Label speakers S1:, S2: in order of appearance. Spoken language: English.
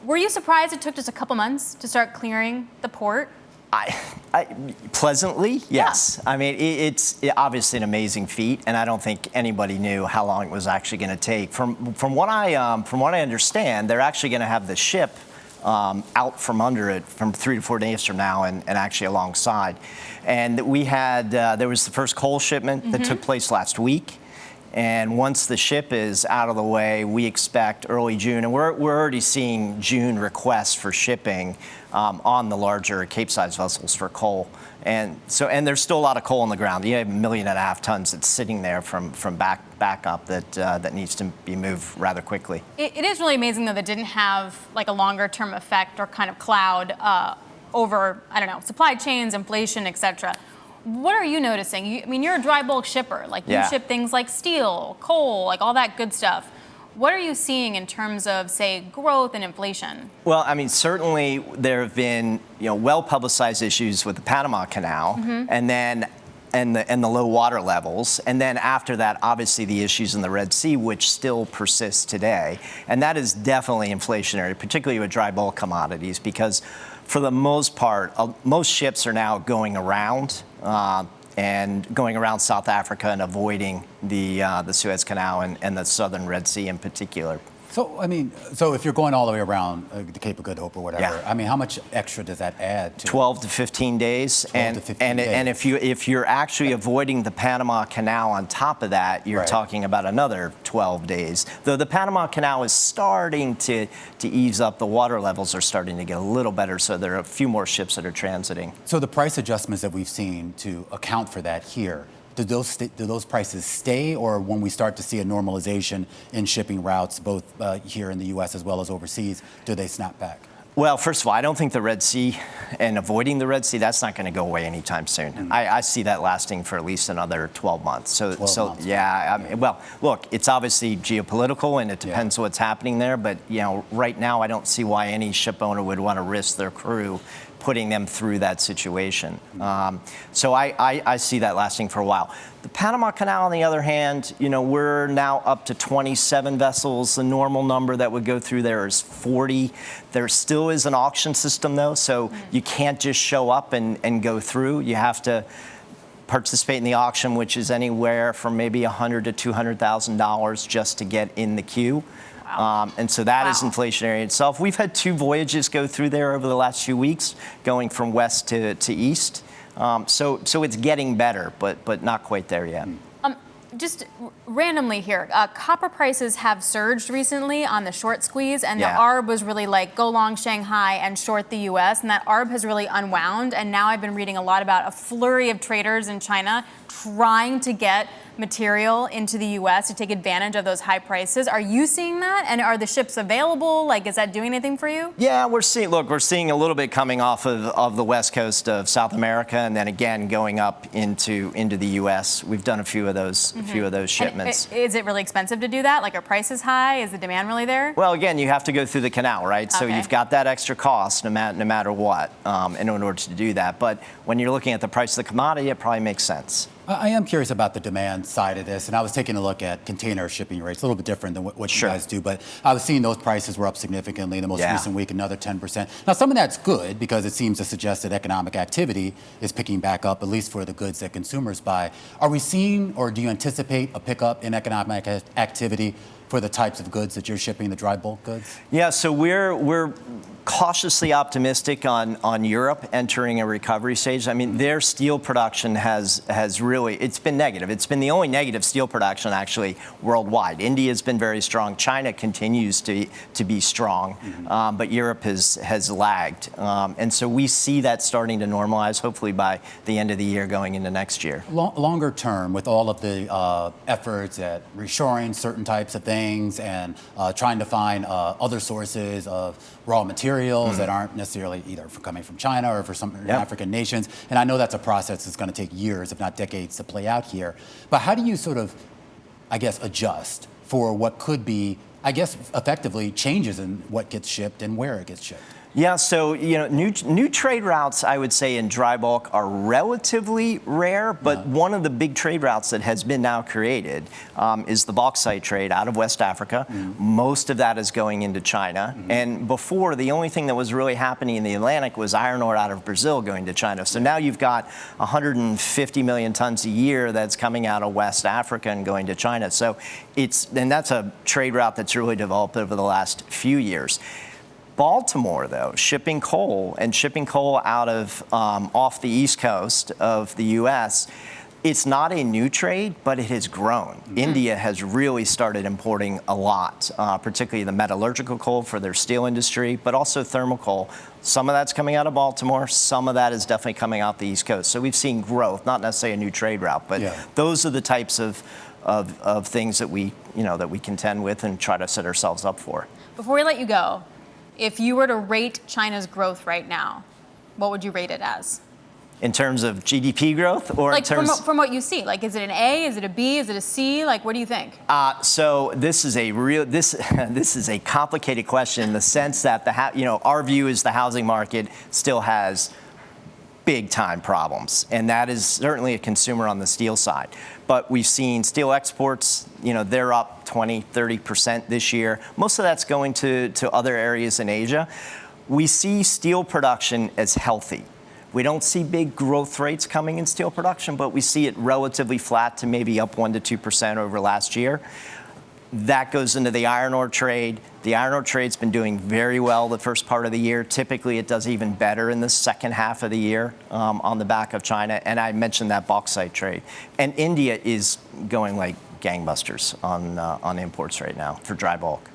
S1: Were you surprised it took just a couple months to start clearing the port?
S2: Pleasantly, yes. Yeah. I mean, it's obviously an amazing feat, and I don't think anybody knew how long it was actually going to take. From what I understand, they're actually going to have the ship out from under it from 3 to 4 days from now, and actually alongside. And we had there was the first coal shipment that took place last week. And once the ship is out of the way, we expect early June, and we're already seeing June requests for shipping on the larger Capesize vessels for coal. And there's still a lot of coal on the ground. You have 1.5 million tons that's sitting there from backup that needs to be moved rather quickly.
S1: It is really amazing though that didn't have like a longer term effect or kind of cloud over, I don't know, supply chains, inflation, et cetera. What are you noticing? I mean, you're a dry bulk shipper. Like, you ship things like steel, coal, like all that good stuff. What are you seeing in terms of, say, growth and inflation?
S2: Well, I mean, certainly there have been, well-publicized issues with the Panama Canal, and then the low water levels, and then after that, obviously the issues in the Red Sea, which still persist today, and that is definitely inflationary, particularly with dry bulk commodities, because for the most part, most ships are now going around South Africa and avoiding the Suez Canal and the southern Red Sea in particular.
S3: So, I mean, if you're going all the way around the Cape of Good Hope or whatever, I mean, how much extra does that add to
S2: 12 to 15 days.
S3: 12 to 15 days.
S2: And if you're actually avoiding the Panama Canal on top of that, you're talking about another 12 days. Though the Panama Canal is starting to ease up, the water levels are starting to get a little better, so there are a few more ships that are transiting.
S3: So the price adjustments that we've seen to account for that here, do those prices stay, or when we start to see a normalization in shipping routes, both here in the U.S. as well as overseas, do they snap back?
S2: Well, first of all, I don't think the Red Sea and avoiding the Red Sea, that's not going to go away anytime soon. I see that lasting for at least another 12 months. So yeah, I mean, well, look, it's obviously geopolitical and it depends what's happening there. But, right now I don't see why any ship owner would want to risk their crew putting them through that situation. So I see that lasting for a while. The Panama Canal, on the other hand, we're now up to 27 vessels. The normal number that would go through there is 40. There still is an auction system, though, so you can't just show up and go through. You have to participate in the auction, which is anywhere from maybe $100,000 to $200,000 just to get in the queue. And so that is inflationary itself. We've had 2 voyages go through there over the last few weeks, going from west to east. So it's getting better, but not quite there yet.
S1: Just randomly here, copper prices have surged recently on the short squeeze, and the ARB was really like go long Shanghai and short the U.S., and that ARB has really unwound. And now I've been reading a lot about a flurry of traders in China trying to get material into the U.S. to take advantage of those high prices. Are you seeing that? And are the ships available? Like, is that doing anything for you?
S2: Yeah, we're seeing a little bit coming off of the west coast of South America, and then again going up into the U.S. We've done a few of those shipments.
S1: And is it really expensive to do that? Like, are prices high? Is the demand really there?
S2: Well, again, you have to go through the canal, right? So you've got that extra cost no matter what in order to do that. But when you're looking at the price of the commodity, it probably makes sense.
S3: I am curious about the demand side of this, and I was taking a look at container shipping rates, a little bit different than what you guys do, but I was seeing those prices were up significantly in the most recent week, another 10%. Now, some of that's good because it seems to suggest that economic activity is picking back up, at least for the goods that consumers buy. Are we seeing, or do you anticipate a pickup in economic activity for the types of goods that you're shipping, the dry bulk goods?
S2: Yeah, so we're cautiously optimistic on Europe entering a recovery stage. I mean, their steel production has really, it's been negative. It's been the only negative steel production actually worldwide. India's been very strong. China continues to be strong, but Europe has lagged. And so we see that starting to normalize, hopefully by the end of the year going into next year.
S3: Longer term, with all of the efforts at reshoring certain types of things and trying to find other sources of raw materials that aren't necessarily either coming from China or for some African nations. And I know that's a process that's going to take years, if not decades, to play out here. But how do you sort of, I guess, adjust for what could be, I guess, effectively changes in what gets shipped and where it gets shipped?
S2: Yeah, so new trade routes, I would say in dry bulk are relatively rare, but one of the big trade routes that has been now created is the bauxite trade out of West Africa. Most of that is going into China, and before the only thing that was really happening in the Atlantic was iron ore out of Brazil going to China. So now you've got 150 million tons a year that's coming out of West Africa and going to China. So that's a trade route that's really developed over the last few years. Baltimore, though, shipping coal out of off the East Coast of the U.S., it's not a new trade, but it has grown. India has really started importing a lot, particularly the metallurgical coal for their steel industry, but also thermal coal. Some of that's coming out of Baltimore. Some of that is definitely coming out the East Coast. So we've seen growth, not necessarily a new trade route, but those are the types of things that we contend with and try to set ourselves up for.
S1: Before we let you go, if you were to rate China's growth right now, what would you rate it as?
S2: In terms of GDP growth, or
S1: like from what you see, like is it an A, is it a B, is it a C? Like what do you think?
S2: So this is a complicated question in the sense that our view is the housing market still has big time problems, and that is certainly a consumer on the steel side. But we've seen steel exports, they're up 20-30% this year. Most of that's going to other areas in Asia. We see steel production as healthy. We don't see big growth rates coming in steel production, but we see it relatively flat to maybe up 1% to 2% over last year. That goes into the iron ore trade. The iron ore trade's been doing very well the first part of the year. Typically, it does even better in the second half of the year on the back of China. And I mentioned that bauxite trade. And India is going like gangbusters on imports right now for dry bulk.